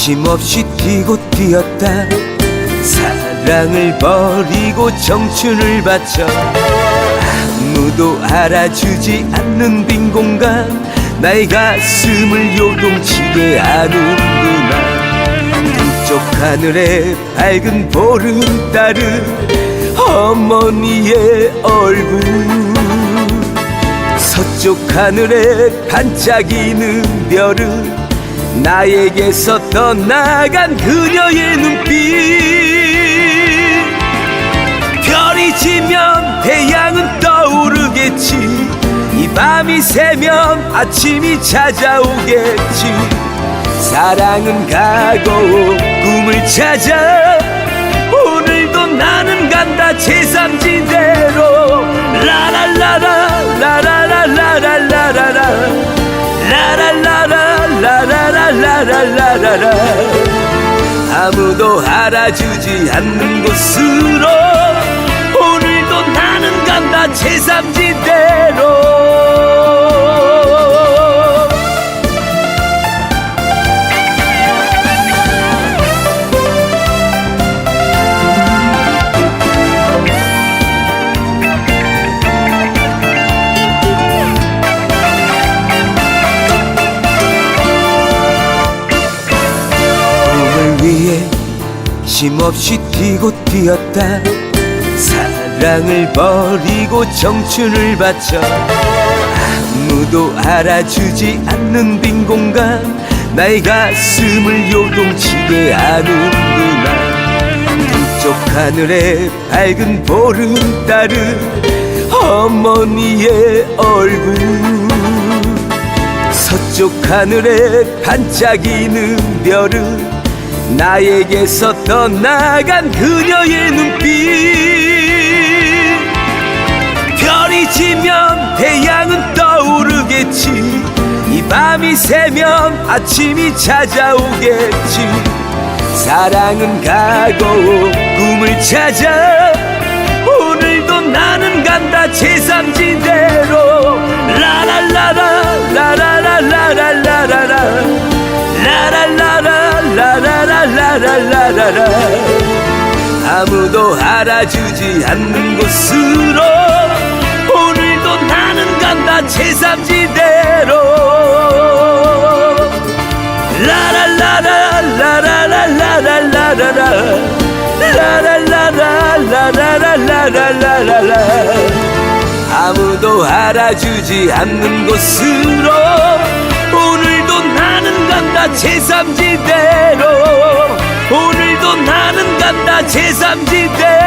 쉼없이 뛰고 뛰었다. 사랑을 버리고 청춘을 바쳐 아무도 알아주지 않는 빈 공간, 나의 가슴을 요동치게 하는구나. 동쪽 하늘에 밝은 보름달은 어머니의 얼굴, 서쪽 하늘에 반짝이는 별은 나에게서 떠나간 그녀의 눈빛. 별이 지면 태양은 떠오르겠지, 이 밤이 새면 아침이 찾아오겠지. 사랑은 가고 꿈을 찾아 오늘도 나는 간다 제3지대로. 라랄라라 라라라라라라라 라랄라라 라라라라라라라. 아무도 알아주지 않는 곳으로 오늘도 나는 간다 제3지대로. 위에 쉼없이 뛰고 뛰었다. 사랑을 버리고 청춘을 바쳐 아무도 알아주지 않는 빈 공간, 나의 가슴을 요동치게 하는구나. 동쪽 하늘에 밝은 보름달은 어머니의 얼굴, 서쪽 하늘에 반짝이는 별은 나에게서 떠나간 그녀의 눈빛. 별이 지면 태양은 떠오르겠지, 이 밤이 새면 아침이 찾아오겠지. 사랑은 가고 꿈을 찾아 오늘도 나는 간다 제3지대로. 라랄라라 라라라라라라라 라랄라라 라라라라라라라. 아무도 알아주지 않는 곳으로 오늘도 나는 간다 제3지대로. 라랄라라 라라라라라라라 라랄라라라라라라라. 아무도 알아주지 않는 곳으로 오늘도 나는 간다 제3지대로. 오늘도 나는 간다 제3지대로.